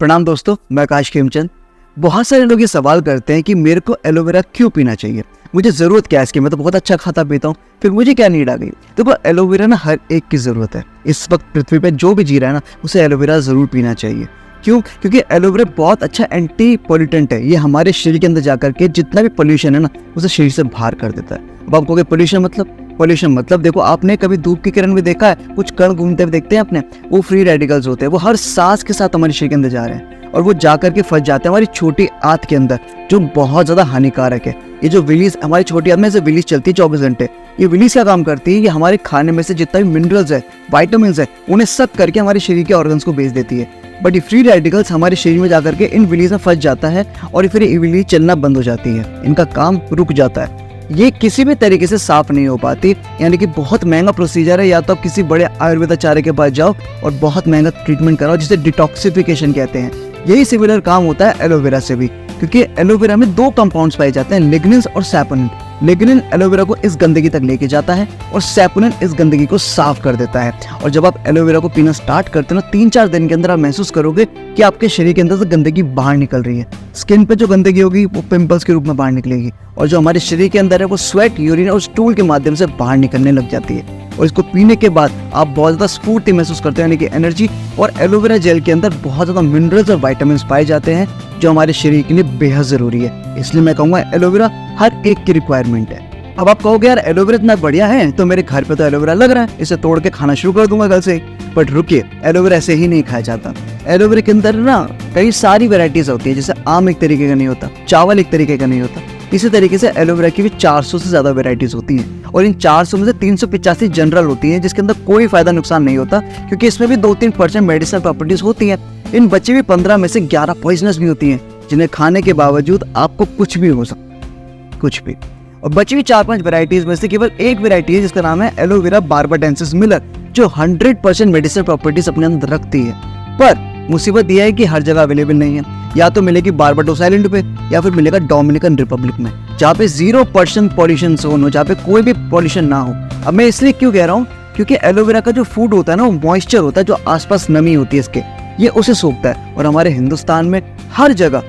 प्रणाम दोस्तों, मैं आकाश खेमचंद। बहुत सारे लोग ये सवाल करते हैं कि मेरे को एलोवेरा क्यों पीना चाहिए, मुझे ज़रूरत क्या है इसकी, मैं तो बहुत अच्छा खाता पीता हूँ, फिर मुझे क्या नीड आ गई। देखो एलोवेरा ना हर एक की ज़रूरत है। इस वक्त पृथ्वी पे जो भी जी रहा है ना, उसे एलोवेरा ज़रूर पीना चाहिए। क्यों? क्योंकि एलोवेरा बहुत अच्छा एंटी पॉल्यूटेंट है। ये हमारे शरीर के अंदर जाकर के जितना भी पोल्यूशन है ना, उसे शरीर से बाहर कर देता है। अब आप कहोगे पोल्यूशन मतलब देखो, आपने कभी धूप की किरण में देखा है, कुछ कण घूमते हुए देखते हैं आपने, वो फ्री रेडिकल्स होते हैं, वो हर सांस के साथ हमारे शरीर के अंदर जा रहे हैं और वो जा करके फंस जाते हैं हमारी छोटी आंत के अंदर, जो बहुत ज़्यादा हानिकारक है। ये जो विलीज हमारी छोटी आंत में से विलीज चलती है 24 घंटे, ये विलीज क्या काम करती है, ये हमारे खाने में से जितना भी मिनरल्स है, वाइटामिन है, उन्हें सक करके हमारे शरीर के ऑर्गन्स को भेज देती है। बट ये फ्री रेडिकल्स हमारे शरीर में जाकर के इन विलीज में फंस जाता है और फिर ये विलीज चलना बंद हो जाती है, इनका काम रुक जाता है। ये किसी भी तरीके से साफ नहीं हो पाती, यानी कि बहुत महंगा प्रोसीजर है। या तो आप किसी बड़े आयुर्वेदाचार्य के पास जाओ और बहुत महंगा ट्रीटमेंट कराओ, जिसे डिटॉक्सिफिकेशन कहते हैं। यही सिमिलर काम होता है एलोवेरा से भी, क्योंकि एलोवेरा में दो कंपाउंड्स पाए जाते हैं, लिग्निन और सैपोनिन। लिग्निन एलोवेरा को इस गंदगी तक लेके जाता है और सैपोनिन इस गंदगी को साफ कर देता है। और जब आप एलोवेरा को पीना स्टार्ट करते हो ना, 3-4 दिन के अंदर आप महसूस करोगे कि आपके शरीर के अंदर से गंदगी बाहर निकल रही है। स्किन पे जो गंदगी होगी वो पिंपल्स के रूप में बाहर निकलेगी, और जो हमारे शरीर के अंदर है वो स्वेट, यूरिन और स्टूल के माध्यम से बाहर निकलने लग जाती है। और इसको पीने के बाद आप बहुत ज़्यादा स्फूर्ति महसूस करते हैं, यानी कि एनर्जी। और एलोवेरा जेल के अंदर बहुत ज़्यादा मिनरल्स और वाइटामिन पाए जाते हैं, जो हमारे शरीर के लिए बेहद ज़रूरी है। इसलिए मैं कहूँगा एलोवेरा हर एक की रिक्वायरमेंट है। अब आप कहोगे यार एलोवेरा इतना बढ़िया है, तो मेरे घर पे तो एलोवेरा लग रहा है, इसे तोड़ के खाना शुरू कर दूंगा कल से। बट रुकिए, एलोवेरा ऐसे ही नहीं खाया जाता। एलोवेरा के अंदर ना कई सारी वेराइटीज होती है। जैसे आम एक तरीके का नहीं होता, चावल एक तरीके का नहीं होता, इसी तरीके से एलोवेरा की भी 400 से ज्यादा वेराइटीज होती हैं। और इन 400 में से 385 जनरल होती हैं, जिसके अंदर कोई फायदा नुकसान नहीं होता, क्योंकि इसमें भी 2-3% मेडिसिनल प्रॉपर्टीज होती हैं। इन बची हुई 15 में से 11 पॉइजनस भी होती हैं, जिन्हें खाने के बावजूद आपको कुछ भी हो सकता, कुछ भी। और बची हुई 4-5 वेराइटीज में से केवल एक वेराइटी है, जिसका नाम है एलोवेरा बार्बाडेंसिस मिलर, जो 100% मेडिसिनल प्रॉपर्टीज अपने अंदर रखती है। पर मुसीबत यह है कि हर जगह अवेलेबल नहीं है। या तो मिलेगी बारबाडोस आइलैंड पे, या फिर मिलेगा डोमिनिकन रिपब्लिक में, जहाँ पे 0% पॉल्यूशन जोन हो, जहाँ पे कोई भी पॉल्यूशन ना हो। अब मैं इसलिए क्यों कह रहा हूँ, क्योंकि एलोवेरा का जो फूड होता है ना, वो मॉइस्चर होता है, जो आसपास नमी होती है इसके, ये उसे सोखता है। और हमारे हिंदुस्तान में हर जगह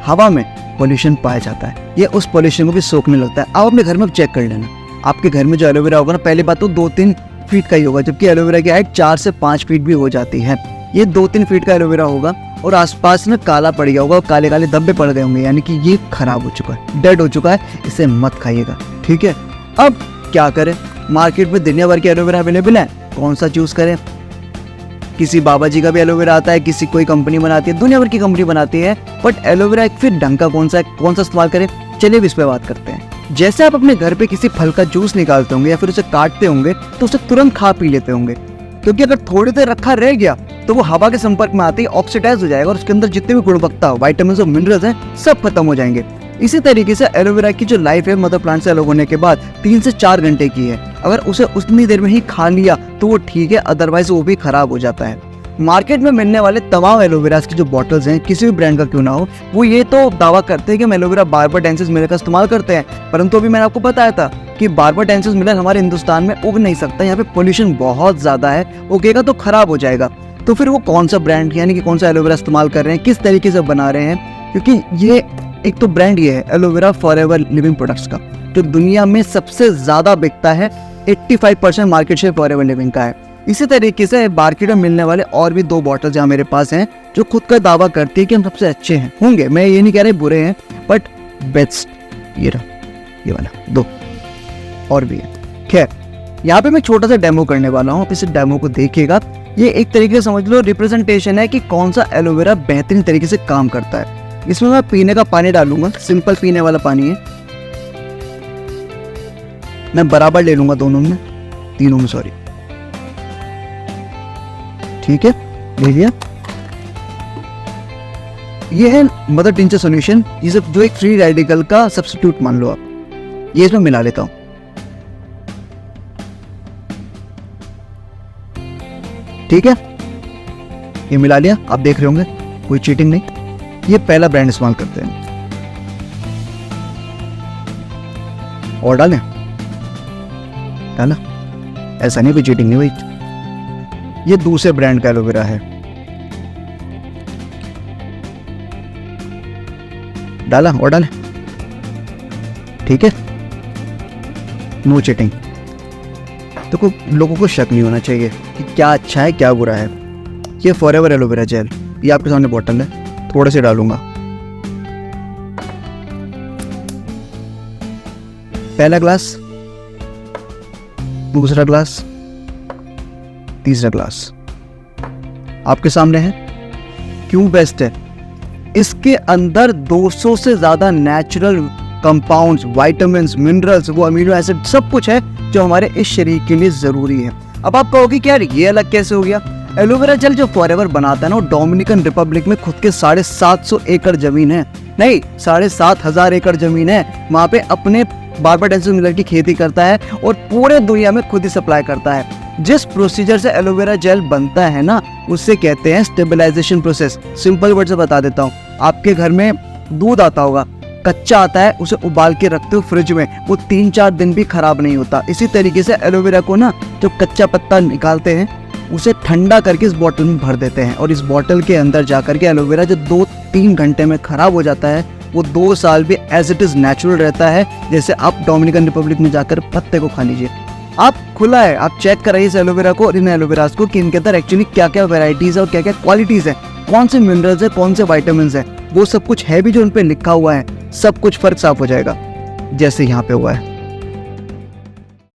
हवा में पॉल्यूशन पाया जाता है, ये उस पॉल्यूशन को भी सोखने लगता है। आप अपने घर में चेक कर लेना, आपके घर में जो एलोवेरा होगा ना, पहली बात तो 2-3 फीट का ही होगा, जबकि एलोवेरा की हाइट 4 से 5 फीट भी हो जाती है। ये 2-3 फीट का एलोवेरा होगा और आसपास में काला पड़ गया होगा, काले काले धब्बे पड़ गए होंगे, यानी कि ये खराब हो चुका है, डेड हो चुका है, इसे मत खाइएगा, ठीक है। अब क्या करें, मार्केट में दुनिया भर के एलोवेरा अवेलेबल है, कौन सा चूज करें। किसी बाबा जी का भी एलोवेरा आता है, किसी कोई कंपनी बनाती है, दुनिया भर की कंपनी बनाती है, बट एलोवेरा एक फिर ढंग का कौन सा इस्तेमाल करें, चलिए इस पे बात करते हैं। जैसे आप अपने घर पे किसी फल का जूस निकालते होंगे या फिर उसे काटते होंगे, तो उसे तुरंत खा पी लेते होंगे, क्योंकि अगर थोड़ी देर रखा रह गया तो वो हवा के संपर्क में आते ही ऑक्सीडाइज हो जाएगा और उसके अंदर जितने भी गुणवत्ता, वाइटामिन और मिनरल्स हैं, सब खत्म हो जाएंगे। इसी तरीके से एलोवेरा की जो लाइफ है मदर प्लांट से अलग होने के बाद 3 से 4 घंटे की है। अगर उसे उतनी देर में ही खा लिया तो वो ठीक है, अदरवाइज वो भी खराब हो जाता है। मार्केट में मिलने वाले तमाम एलोवेरा की जो बॉटल्स हैं, किसी भी ब्रांड का क्यों ना हो, वो ये तो दावा करते हैं कि हम एलोवेरा बार्बाडेंसिस मिलर का इस्तेमाल करते हैं, परंतु अभी मैंने आपको बताया था कि बार्बाडेंसिस मिलर हमारे हिंदुस्तान में उग नहीं सकता। यहाँ पे पोल्यूशन बहुत ज्यादा है, उगेगा तो खराब हो जाएगा। तो फिर वो कौन सा ब्रांड, यानी कि कौन सा एलोवेरा इस्तेमाल कर रहे हैं, किस तरीके से बना रहे हैं, क्योंकि ये एक तो ब्रांड ये है एलोवेरा फॉरएवर लिविंग प्रोडक्ट्स का, जो दुनिया में सबसे ज्यादा बिकता है। 85% मार्केट शेयर फॉरएवर लिविंग का है। इसी तरीके से मार्केट में मिलने वाले और भी 2 बॉटल जहाँ मेरे पास हैं, जो खुद का दावा करती है कि हम सबसे अच्छे हैं, होंगे, मैं ये नहीं कह रहे बुरे हैं, बट बेस्ट, ये रहा, ये वाला 2 और भी है। खैर, यहाँ पे मैं छोटा सा डेमो करने वाला हूँ, आप इस डेमो को देखिएगा। ये एक तरीके से समझ लो रिप्रेजेंटेशन है कि कौन सा एलोवेरा बेहतरीन तरीके से काम करता है। इसमें मैं पीने का पानी डालूंगा, सिंपल पीने वाला पानी है, मैं बराबर ले लूंगा तीनों में सॉरी, ठीक है, ले लिया। ये है मदर टिंचर सॉल्यूशन, ये जो एक फ्री रेडिकल का सब्स्टिट्यूट मान लो आप। ये इसमें मिला लेता हूं, ठीक है, ये मिला लिया। आप देख रहे होंगे कोई चीटिंग नहीं, ये पहला ब्रांड इस्तेमाल करते हैं। और डाला, ऐसा नहीं कोई चीटिंग नहीं हुई। ये दूसरे ब्रांड का एलोवेरा है, डाला और डालें, ठीक है, नो चीटिंग। देखो लोगों को शक नहीं होना चाहिए कि क्या अच्छा है क्या बुरा है। ये फॉरएवर एलोवेरा जेल, ये आपके सामने बॉटल है, थोड़े से डालूंगा। पहला ग्लास, दूसरा ग्लास, तीसरा ग्लास आपके सामने है। क्यों बेस्ट है? इसके अंदर 200 से ज्यादा नेचुरल कंपाउंड्स, विटामिन्स, मिनरल्स, वो अमीनो एसिड सब कुछ है जो हमारे इस शरीर के लिए जरूरी है। अब आप कहोगे कि यार ये अलग कैसे हो गया? एलोवेरा जेल जो फॉरएवर बनाता है ना, वो डोमिनिकन रिपब्लिक में खुद के 750 एकड़ जमीन है, नहीं 7,500 एकड़ जमीन है, वहां पे अपने बारबाडेंसिस मिलर की खेती करता है और पूरे दुनिया में खुद ही सप्लाई करता है। जिस प्रोसीजर से एलोवेरा जेल बनता है ना, उससे कहते हैं स्टेबलाइजेशन प्रोसेस। सिंपल वर्ड से बता देता हूँ, आपके घर में दूध आता होगा, कच्चा आता है, उसे उबाल के रखते हो फ्रिज में, वो 3-4 दिन भी खराब नहीं होता। इसी तरीके से एलोवेरा को ना, जो कच्चा पत्ता निकालते हैं उसे ठंडा करके इस बोतल में भर देते हैं और इस बोतल के अंदर जाकर के एलोवेरा जो 2-3 घंटे में खराब हो जाता है, वो 2 साल भी एज इट इज नेचुरल रहता है। जैसे आप डोमिनिकन रिपब्लिक में जाकर पत्ते को खा लीजिए, आप खुला है, आप चेक कराइए इस एलोवेरा को और इन एलोवेरास को कि इनके अंदर एक्चुअली क्या क्या वेराइटीज है और क्या क्या क्वालिटीज है, कौन से मिनरल्स है, कौन से विटामिन्स है, वो सब कुछ है भी जो उन पे लिखा हुआ है। सब कुछ फर्क साफ हो जाएगा जैसे यहाँ पे हुआ है।